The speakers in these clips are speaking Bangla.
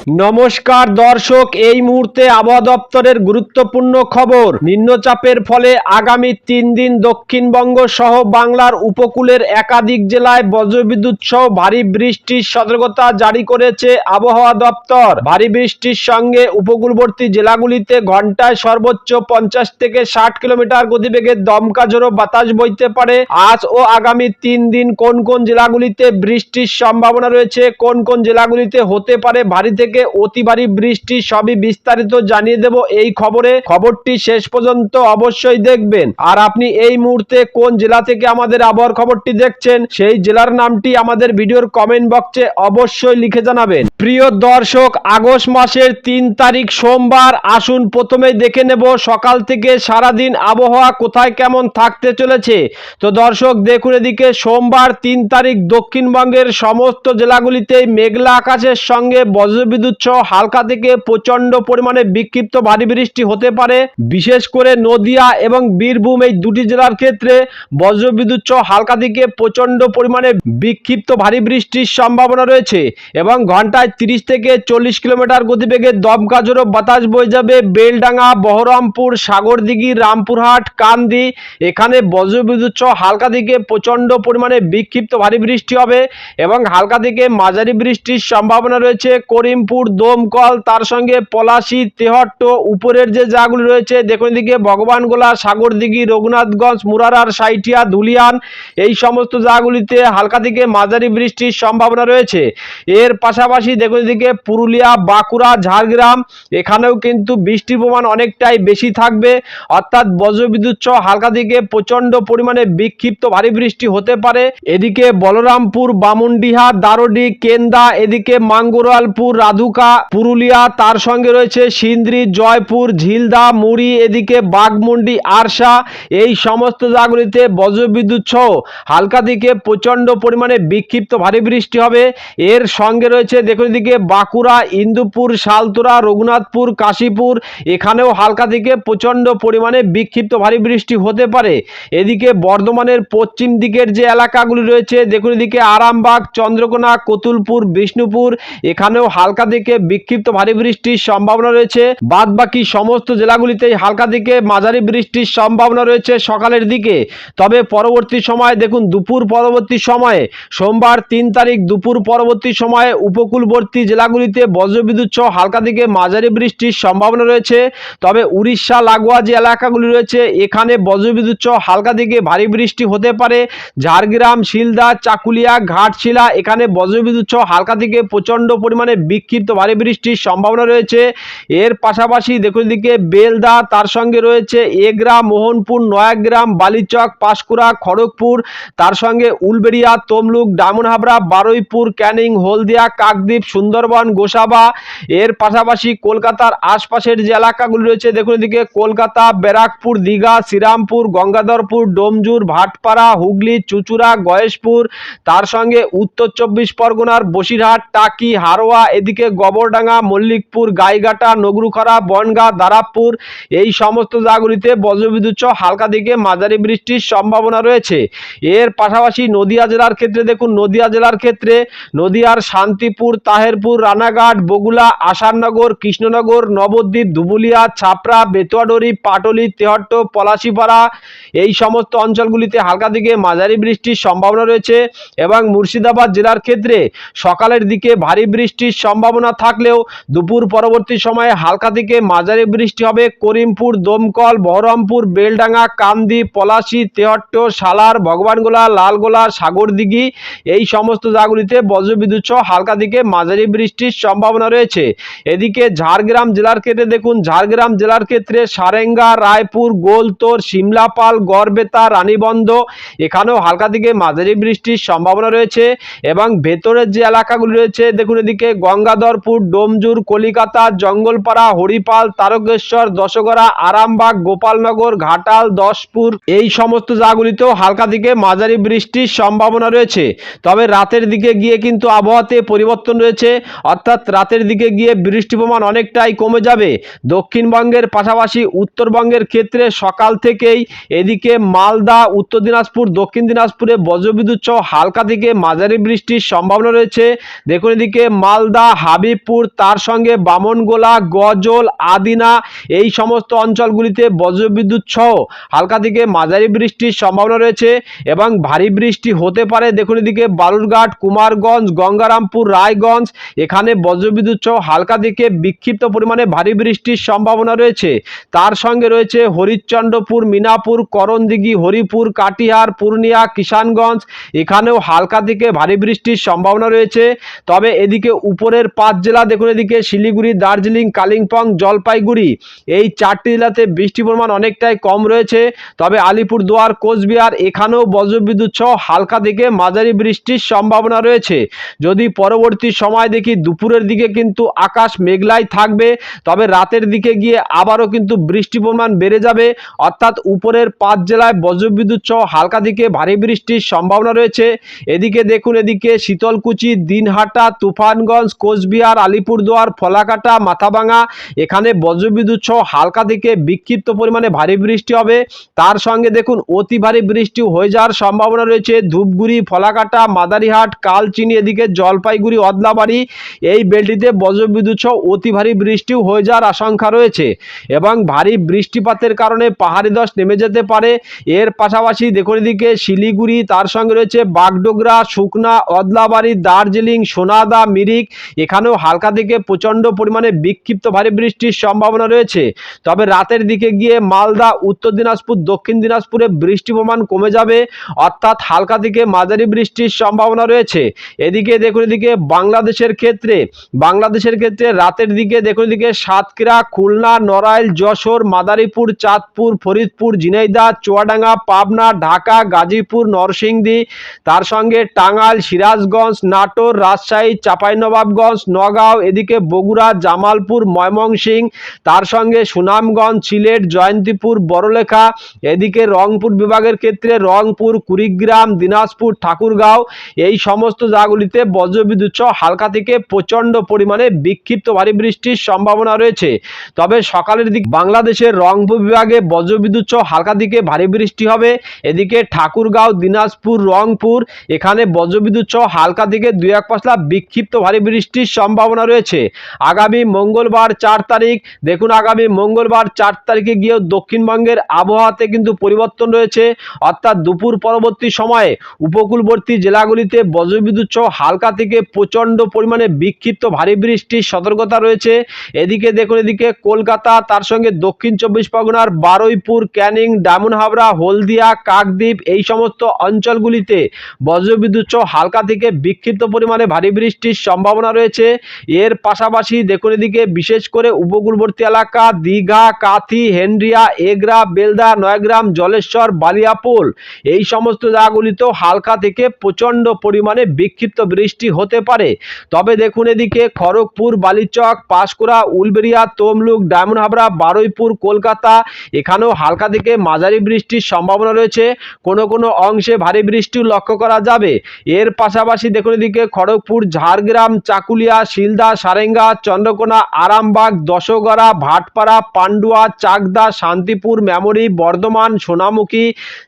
নমস্কার দর্শক, এই মুহূর্তে আবহাওয়া দপ্তরের গুরুত্বপূর্ণ খবর। নিম্নচাপের ফলে আগামী 3 দিন দক্ষিণবঙ্গ সহ বাংলার উপকূলের একাধিক জেলায় বজ্রবিদ্যুৎ সহ ভারী বৃষ্টির সতর্কতা জারি করেছে আবহাওয়া দপ্তর। ভারী বৃষ্টির সঙ্গে উপকূলবর্তী জেলাগুলিতে ঘন্টায় সর্বোচ্চ 50 থেকে 60 কিলোমিটার গতিবেগে দমকা ঝোড়ো বাতাস বইতে পারে। আজ ও আগামী 3 দিন কোন কোন জেলাগুলিতে বৃষ্টির সম্ভাবনা রয়েছে, কোন কোন জেলাগুলিতে হতে পারে ভারী থেকে অতি ভারী বৃষ্টি, সবই বিস্তারিত জানিয়ে দেব এই খবরে। খবরটি শেষ পর্যন্ত অবশ্যই দেখবেন। আর আপনি এই মুহূর্তে কোন জেলা থেকে আমাদের আবহাওয়ার খবরটি দেখছেন, সেই জেলার নামটি আমাদের ভিডিওর কমেন্ট বক্সে অবশ্যই লিখে জানাবেন। প্রিয় দর্শক, আগস্ট মাসের 3 তারিখ সোমবার, আসুন প্রথমেই দেখে নেব সকাল থেকে সারাদিন আবহাওয়া কোথায় কেমন থাকতে চলেছে। তো দর্শক দেখুন, এদিকে সোমবার 3 তারিখ দক্ষিণবঙ্গের সমস্ত জেলাগুলিতেই মেঘলা আকাশের সঙ্গে বজ্রবিদ্যুৎ সহ হালকা থেকে প্রচন্ড পরিমাণে বিক্ষিপ্ত ভারী বৃষ্টি হতে পারে। বিশেষ করে নদিয়া এবং বীরভূম এই দুটি জেলার ক্ষেত্রে বজ্রবিদ্যুৎ সহ হালকা থেকে প্রচন্ড পরিমাণে বিক্ষিপ্ত ভারী বৃষ্টির সম্ভাবনা রয়েছে এবং ঘন্টায় 30 থেকে 40 কিলোমিটার গতিবেগে দমকা ঝোড়ো বাতাস বয়ে যাবে। বেলডাঙ্গা, বহরমপুর, সাগরদিঘি, রামপুরহাট, কান্দি, এখানে বজ্রবিদ্যুৎ সহ হালকা থেকে প্রচন্ড পরিমাণে বিক্ষিপ্ত ভারী বৃষ্টি হবে এবং হালকা থেকে মাঝারি বৃষ্টির সম্ভাবনা রয়েছে করিমপুর, দমকল, তার সঙ্গে পলাশী, তেহট্ট, উপরের যে জায়গাগুলি রয়েছে দেখুন, এদিকে ভগবানগোলা, সাগরদিঘি, রঘুনাথগঞ্জ, মুরারহাট, সাইথিয়া, ধুলিয়ান, এই সমস্ত জায়গাগুলিতে হালকা থেকে মাঝারি বৃষ্টির সম্ভাবনা রয়েছে। এর পাশাপাশি দেখুন, এদিকে পুরুলিয়া, বাঁকুড়া, ঝাড়গ্রাম, এখানেও কিন্তু বৃষ্টির পরিমাণ অনেকটাই বেশি থাকবে, অর্থাৎ বজ্রবিদ্যুৎ সহ হালকা থেকে প্রচন্ড পরিমাণে বিক্ষিপ্ত ভারী বৃষ্টি হতে পারে। এদিকে বলরামপুর, বামুনডিহা, দারোডি, কেন্দা, এদিকে মাঙ্গরওয়ালপুর, রাধুকা, পুরুলিয়া, তার সঙ্গে রয়েছে সিন্দ্রি, জয়পুর, ঝিলদা, মুড়ি, এদিকে বাঘমুন্ডি, আরশা, এই সমস্ত জায়গাগুলিতে বজ্রবিদ্যুৎ সহ হালকা থেকে প্রচন্ড পরিমাণে বিক্ষিপ্ত ভারী বৃষ্টি হবে। এর সঙ্গে রয়েছে দেখুন, এদিকে বাঁকুড়া, ইন্দুপুর, সালতোরা, রঘুনাথপুর, কাশীপুর, এখানেও হালকা থেকে প্রচন্ড পরিমাণে বিক্ষিপ্ত ভারী বৃষ্টি হতে পারে। এদিকে বর্ধমানের পশ্চিম দিকের যে এলাকাগুলি রয়েছে দেখুন, এদিকে আরামবাগ, চন্দ্রকোনা, কতুলপুর, বিষ্ণুপুর, এখানেও হালকা থেকে বিক্ষিপ্ত ভারী বৃষ্টির সম্ভাবনা রয়েছে। বাদ বাকি সমস্ত জেলাগুলিতেই হালকা থেকে মাঝারি বৃষ্টির সম্ভাবনা রয়েছে সকালের দিকে। তবে পরবর্তী সময় দেখুন, দুপুর পরবর্তী সময়ে সোমবার 3 তারিখ দুপুর পরবর্তী সময়ে উপকূলবর্তী জেলাগুলিতে বজ্রবিদ্যুৎ সহ হালকা থেকে মাঝারি বৃষ্টির সম্ভাবনা রয়েছে। তবে উড়িষ্যা লাগোয়া যে এলাকাগুলি রয়েছে এখানে বজ্রবিদ্যুৎ সহ হালকা থেকে ভারী বৃষ্টি হতে পারে। ঝাড়গ্রাম, শিলদা, চাকুলিয়া, ঘাটশিলা, এখানে বজ্রবিদ্যুৎ সহ হালকা থেকে প্রচন্ড পরিমাণে বিক্ষিপ্ত ভারী বৃষ্টির সম্ভাবনা রয়েছে। এর পাশাপাশি দেখুন, দিকে বেলদা, তার সঙ্গে রয়েছে এগরা, মোহনপুর, নয়াগ্রাম, বালিচক, পাঁশকুড়া, খড়গপুর, তার সঙ্গে উলবেড়িয়া, তমলুক, ডায়মন্ডহাবড়া, বারুইপুর, ক্যানিং, হলদিয়া, কাকদ্বীপ, সুন্দরবন, গোসাবা। এর পাশাপাশি কলকাতার আশপাশের যে এলাকাগুলি রয়েছে দেখুন, এদিকে কলকাতা, ব্যারাকপুর, দীঘা, শ্রীরামপুর, গঙ্গাধরপুর, ডোমজুর, ভাটপাড়া, হুগলি, চুঁচুড়া, গয়েশপুর, তার সঙ্গে উত্তর 24 পরগনার বসিরহাট, টাকি, হারোয়া, এদিকে গোবরডাঙ্গা, মল্লিকপুর, গাইঘাটা, নগরুখরা, বনগাঁ, দারাপুর, এই সমস্ত জায়গাগুলিতে বজ্রবিদ্যুৎ সহ হালকা থেকে মাঝারি বৃষ্টির সম্ভাবনা রয়েছে। এর পাশাপাশি নদিয়া জেলার ক্ষেত্রে দেখুন, নদিয়া জেলার ক্ষেত্রে নদিয়ার শান্তিপুর, তাহেরপুর, রানাঘাট, বগুলা, আসাননগর, কৃষ্ণনগর, নবদ্বীপ, ধুবুলিয়া, ছাপড়া, বেতুয়াডরি, পাটলি, তেহট্ট, পলাশীপাড়া, এই সমস্ত অঞ্চলগুলিতে হালকা থেকে মাঝারি বৃষ্টির সম্ভাবনা রয়েছে। এবং মুর্শিদাবাদ জেলার ক্ষেত্রে সকালের দিকে ভারী বৃষ্টির সম্ভাবনা থাকলেও দুপুর পরবর্তী সময়ে হালকা থেকে মাঝারি বৃষ্টি হবে করিমপুর, দমকল, বহরমপুর, বেলডাঙ্গা, কান্দি, পলাশী, তেহট্ট, সালার, ভগবানগোলা, লালগোলা, সাগরদিঘি, এই সমস্ত জায়গাগুলিতে বজ্রবিদ্যুৎ সহ হালকা থেকে মাঝারি বৃষ্টির সম্ভাবনা রয়েছে। এদিকে ঝাড়গ্রাম জেলার ক্ষেত্রে দেখুন, ঝাড়গ্রাম জেলার ক্ষেত্রে সারেঙ্গা, রায়পুর, গোলতোর, শিমলাপাল, গড়বেতা, রানীবন্ধ, এখানেও হালকা থেকে মাঝারি বৃষ্টির সম্ভাবনা রয়েছে। এবং ভেতরের যে এলাকাগুলি রয়েছে দেখুন, এদিকে গঙ্গাধরপুর, ডোমজুর, কলিকাতা, জঙ্গলপাড়া, হরিপাল, তারকেশ্বর, দশগড়া, আরামবাগ, গোপালনগর, ঘাটাল, দশপুর, এই সমস্ত জায়গাগুলিতেও হালকা থেকে মাঝারি বৃষ্টির সম্ভাবনা রয়েছে। তবে রাতের দিকে গিয়ে কিন্তু আবহাওয়াতে পরিবর্তন রয়েছে। রয়েছে, অর্থাৎ রাতের দিকে গিয়ে বৃষ্টির পরিমাণ অনেকটাই কমে যাবে। দক্ষিণবঙ্গের পাশাপাশি উত্তরবঙ্গের ক্ষেত্রে সকাল থেকেই এদিকে মালদা, উত্তর দিনাজপুর, দক্ষিণ দিনাজপুরে বজ্রবিদ্যুৎ সহ হালকা থেকে মাঝারি বৃষ্টির সম্ভাবনা রয়েছে। দেখুন এদিকে মালদা, হাবিবপুর, তার সঙ্গে বামনগোলা, গজল, আদিনা এই সমস্ত অঞ্চলগুলিতে বজ্রবিদ্যুৎ সহ হালকা থেকে মাঝারি বৃষ্টির সম্ভাবনা রয়েছে এবং ভারী বৃষ্টি হতে পারে। দেখুন এদিকে বালুরঘাট, কুমারগঞ্জ, গঙ্গারামপুর, রায়গঞ্জ এখানে বজ্রবিদ্যুৎ সহ হালকা থেকে বিক্ষিপ্ত পরিমাণে ভারী বৃষ্টির সম্ভাবনা রয়েছে। তার সঙ্গে রয়েছে হরিশ্চন্দ্রপুর, মিনাপুর, করণদিঘি, হরিপুর, কাটিহার, পূর্ণিয়া, কিষানগঞ্জ এখানেও হালকা থেকে ভারী বৃষ্টির সম্ভাবনা রয়েছে। তবে এদিকে উপরের 5 জেলা দেখুন এদিকে শিলিগুড়ি, দার্জিলিং, কালিম্পং, জলপাইগুড়ি এই 4টি জেলাতে বৃষ্টির পরিমাণ অনেকটাই কম রয়েছে। তবে আলিপুরদুয়ার, কোচবিহার এখানেও বজ্রবিদ্যুৎ সহ হালকা থেকে মাঝারি বৃষ্টির সম্ভাবনা রয়েছে। যদি পরবর্তী সময় দেখি দুপুরের দিকে কিন্তু আকাশ মেঘলাই থাকবে, তবে রাতের দিকে গিয়ে আবারও কিন্তু বৃষ্টির পরিমাণ বেড়ে যাবে, অর্থাৎ উপরের 5 জেলায় বজ্রবিদ্যুৎ সহ হালকা থেকে ভারী বৃষ্টির সম্ভাবনা রয়েছে। এদিকে দেখুন এদিকে শীতলকুচি, দিনহাটা, তুফানগঞ্জ, কোচবিহার, আলিপুরদুয়ার, ফলাকাটা, মাথাভাঙা এখানে বজ্রবিদ্যুৎ সহ হালকা থেকে বিক্ষিপ্ত পরিমাণে ভারী বৃষ্টি হবে। তার সঙ্গে দেখুন অতি ভারী বৃষ্টি হয়ে যাওয়ার সম্ভাবনা রয়েছে ধূপগুড়ি, ফলাকাটা, মাদারিহাট, কালচিনি এদিকে জলপাইগুড়ি, অদলাবাড়ি এই বেলটিতে বজ্রবিদ্যুৎ সহ অতি ভারী বৃষ্টিও হয়ে যাওয়ার আশঙ্কা রয়েছে এবং ভারী বৃষ্টিপাতের কারণে পাহাড়ি ধস নেমে যেতে পারে। এর পাশাপাশি দেখুন এদিকে শিলিগুড়ি, তার সঙ্গে রয়েছে বাগডোগরা, শুকনা, অদলাবাড়ি, দার্জিলিং, সোনাদা, মিরিক এখানেও হালকা থেকে প্রচণ্ড পরিমাণে বিক্ষিপ্ত ভারী বৃষ্টির সম্ভাবনা রয়েছে। তবে রাতের দিকে গিয়ে মালদা, উত্তর দিনাজপুর, দক্ষিণ দিনাজপুরে বৃষ্টির পরিমাণ কমে যাবে, অর্থাৎ হালকা থেকে মাঝারি বৃষ্টির সম্ভাবনা রয়েছে। এদিকে দেখুন এদিকে বাংলাদেশের ক্ষেত্রে রাতের দিকে দেখুন এদিকে সাতক্ষীরা, খুলনা, নড়াইল, যশোর, মাদারীপুর, চাঁদপুর, ফরিদপুর, ঝিনাইদহ, চুয়াডাঙ্গা, পাবনা, ঢাকা, গাজীপুর, নরসিংদী তার সঙ্গে টাঙ্গাইল, সিরাজগঞ্জ, নাটোর, রাজশাহী, চাঁপাইনবাবগঞ্জ, নওগাঁ এদিকে বগুড়া, জামালপুর, ময়মনসিংহ তার সঙ্গে সুনামগঞ্জ, সিলেট, জয়ন্তীপুর, বড়লেখা এদিকে রংপুর বিভাগের ক্ষেত্রে রংপুর, কুড়িগ্রাম, দিনাজপুর, ঠাকুরগাঁও এই সমস্ত জায়গাগুলিতে বজ্রবিদ্যুৎ সহ হালকা থেকে প্রচণ্ড পরিমাণে বিক্ষিপ্ত ভারী বৃষ্টির সম্ভাবনা রয়েছে। তবে সকালের দিকে বাংলাদেশের রংপুর বিভাগে বজ্রবিদ্যুৎ সহ হালকা থেকে ভারী বৃষ্টি হবে। এদিকে ঠাকুরগাঁও, দিনাজপুর, রংপুর এখানে বজ্রবিদ্যুৎ সহ হালকা থেকে 2-1 পশলা বিক্ষিপ্ত ভারী বৃষ্টির সম্ভাবনা রয়েছে। আগামী মঙ্গলবার 4 তারিখ দেখুন আগামী মঙ্গলবার 4 তারিখে গিয়েও দক্ষিণবঙ্গের আবহাওয়াতে কিন্তু পরিবর্তন রয়েছে, অর্থাৎ দুপুর পরবর্তী সময়ে উপকূলবর্তী জেলাগুলিতে বজ্রবিদ্যুৎ সহ হালকা থেকে প্রচণ্ড পরিমাণে বিক্ষিপ্ত ভারী বৃষ্টির সতর্কতা রয়েছে। এদিকে দেখুন এদিকে কলকাতা, তার সঙ্গে দক্ষিণ 24 পরগনার বারুইপুর, ক্যানিং, ডায়মন্ড হাবড়া, হলদিয়া, কাকদ্বীপ এই সমস্ত অঞ্চলগুলিতে বজ্রবিদ্যুৎ সহ হালকা থেকে বিক্ষিপ্ত পরিমাণে ভারী বৃষ্টির সম্ভাবনা রয়েছে। এর পাশাপাশি দেখুন এদিকে বিশেষ করে উপকূলবর্তী এলাকা দীঘা, কাথি, হেনরিয়া, এগরা, বেলদা, নয়গ্রাম, জলেশ্বর, বালিয়াপোল এই সমস্ত জায়গাগুলিতেও হালকা থেকে প্রচণ্ড পরিমাণে বিক্ষিপ্ত বৃষ্টি হতে পারে। তবে দেখুন এদিকে খড়গপুর, বালিচক, পাঁশকুড়া, উলবেড়িয়া, তমলুক, ডায়মন্ড হাবড়া, বারুইপুর, কলকাতা এখানেও হালকা থেকে মাঝারি বৃষ্টির সম্ভাবনা রয়েছে, কোনো কোনো অংশে ভারী বৃষ্টিও লক্ষ্য করা যাবে। এর পাশাপাশি দেখুন এদিকে খড়গপুর, ঝাড়গ্রাম, চাকুলিয়া, শিলদা, সারেঙ্গা, চন্দ্রকোনা, আরামবাগ, দশগড়া, ভাটপাড়া, পান্ডুয়া, চাকদা, শান্তিপুর, মেমরি, বর্ধমান, সোনামুখী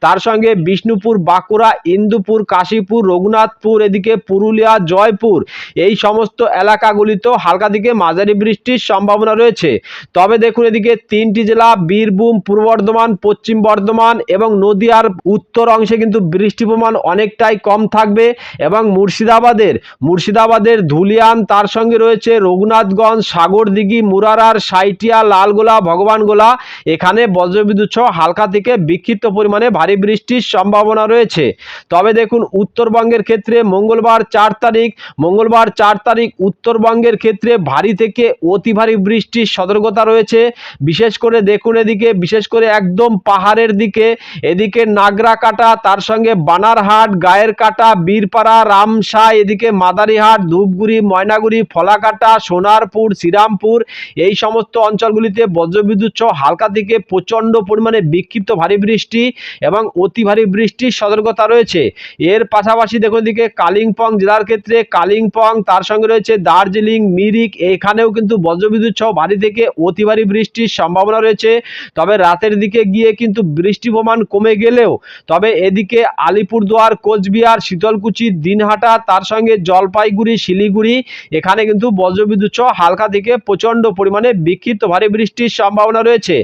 তার সঙ্গে বিষ্ণুপুর, বাঁকুড়া, ইন্দুপুর, কাশীপুর, রঘুনাথপুর এদিকে পুরুলিয়া, জয়পুর এই সমস্ত এলাকাগুলিতেও হালকা থেকে মাঝারি বৃষ্টির সম্ভাবনা রয়েছে। তবে দেখুন এদিকে 3টি জেলা বীরভূম, পূর্ব বর্ধমান, পশ্চিম বর্ধমান এবং নদিয়ার উত্তর অংশে কিন্তু বৃষ্টির পরিমাণ অনেকটাই কম থাকবে এবং মুর্শিদাবাদের ধুলিয়ান তার সঙ্গে রয়েছে রঘুনাথগঞ্জ, সাগরদিঘি, মুরারার, সাইটিয়া, লালগোলা, ভগবানগোলা এখানে বজ্রবিদ্যুৎ সহ হালকা থেকে বিক্ষিপ্ত পরিমাণে ভারী বৃষ্টির সম্ভাবনা রয়েছে। তবে দেখুন উত্তরবঙ্গের ক্ষেত্রে মঙ্গলবার 4 তারিখ উত্তরবঙ্গের ক্ষেত্রে ভারী থেকে অতি ভারী বৃষ্টির সতর্কতা রয়েছে। বিশেষ করে দেখুন এদিকে বিশেষ করে একদম পাহাড়ের দিকে এদিকে নাগরাকাটা তার সঙ্গে বানারহাট, গায়ের কাটা, বীরপাড়া, রামশাহ এদিকে মাদারিহাট, ধূপগুড়ি, ময়নাগুড়ি, ফলাকাটা, সোনারপুর, শ্রীরামপুর এই সমস্ত অঞ্চলগুলিতে বজ্রবিদ্যুৎ সহ হালকা থেকে প্রচণ্ড পরিমাণে বিক্ষিপ্ত ভারী বৃষ্টি এবং অতি ভারী বৃষ্টির সতর্কতা রয়েছে। এর পাশাপাশি দেখুন এদিকে কালিম্পং জেলার ক্ষেত্রে কালিম্পং, তার সঙ্গে রয়েছে দার্জিলিং, মিরিক, এখানেও কিন্তু বজ্রবিদ্যুৎ সহ ভারী থেকে অতি ভারী বৃষ্টির সম্ভাবনা রয়েছে। তবে রাতের দিকে গিয়ে কিন্তু বৃষ্টির পরিমাণ কমে গেলেও তবে এদিকে আলিপুরদুয়ার, কোচবিহার, শীতলকুচি, দিনহাটা, তার সঙ্গে জলপাইগুড়ি, শিলিগুড়ি, এখানে কিন্তু বজ্রবিদ্যুৎ সহ হালকা থেকে প্রচন্ড পরিমাণে বিক্ষিপ্ত ভারী বৃষ্টির সম্ভাবনা রয়েছে।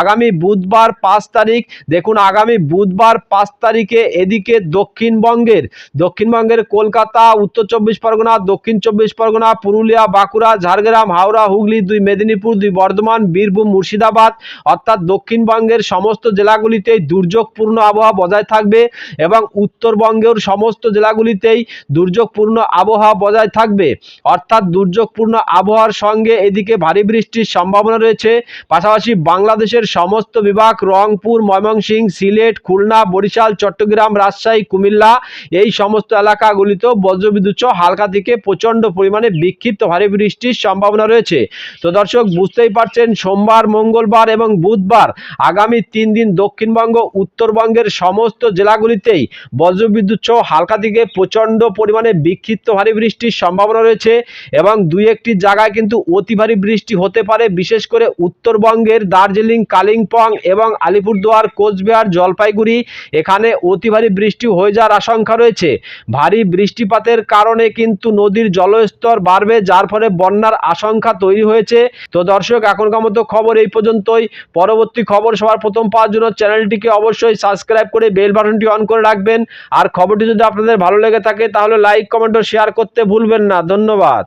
আগামী বুধবার 5 তারিখ, দেখুন আগামী বুধবার 5 তারিখে এদিকে দক্ষিণবঙ্গের কলকাতা, উত্তর 24 পরগনা, দক্ষিণ 24 পরগনা, পুরুলিয়া, বাঁকুড়া, ঝাড়গ্রাম, হাওড়া, হুগলি, 2 মেদিনীপুর, 2 বর্ধমান, বীরভূম, মুর্শিদাবাদ, অর্থাৎ দক্ষিণবঙ্গের সমস্ত জেলাগুলিতেই দুর্যোগপূর্ণ আবহাওয়া বজায় থাকবে এবং উত্তরবঙ্গের সমস্ত জেলাগুলিতেই দুর্যোগপূর্ণ আবহাওয়া বজায় থাকবে। অর্থাৎ দুর্যোগপূর্ণ আবহাওয়ার সঙ্গে এদিকে ভারী বৃষ্টির সম্ভাবনা রয়েছে। পাশাপাশি বাংলাদেশের সমস্ত বিভাগ, রংপুর, ময়মনসিংহ, সিলেট, খুলনা, বরিশাল, চট্টগ্রাম, রাজশাহী, কুমিল্লা, এই সমস্ত এলাকাগুলিতেও বজ্রবিদ্যুৎ সহ হালকা থেকে প্রচন্ড পরিমাণে বিক্ষিপ্ত ভারী বৃষ্টির সম্ভাবনা রয়েছে। তো দর্শক, বুঝতেই পারছেন সোমবার, মঙ্গলবার এবং বুধবার আগামী 3 দিন দক্ষিণবঙ্গ, উত্তরবঙ্গের সমস্ত জেলাগুলিতেই বজ্রবিদ্যুৎ সহ হালকা থেকে প্রচন্ড পরিমাণে বিক্ষিপ্ত ভারী বৃষ্টির সম্ভাবনা রয়েছে এবং 2-1টি জায়গায় কিন্তু অতি ভারী বৃষ্টি হতে পারে। বিশেষ করে উত্তরবঙ্গের দার্জিলিং, কালিম্পং এবং আলিপুরদুয়ার, কোচবিহার, জলপাইগুড়ি, এখানে অতি ভারী বৃষ্টি হয়ে যাওয়ার আশঙ্কা রয়েছে। ভারী বৃষ্টিপাতের কারণে কিন্তু নদীর জলস্তর বাড়বে, যার ফলে বন্যার আশঙ্কা তৈরি হয়েছে। তো দর্শক, এখনকার মতো খবর এই পর্যন্তই। পরবর্তী খবর সবার প্রথম পাওয়ার জন্য চ্যানেলটিকে অবশ্যই সাবস্ক্রাইব করে বেল বাটনটি অন করে রাখবেন। আর খবরটি যদি আপনাদের ভালো লেগে থাকে তাহলে লাইক, কমেন্ট ও শেয়ার করতে ভুলবেন না। ধন্যবাদ।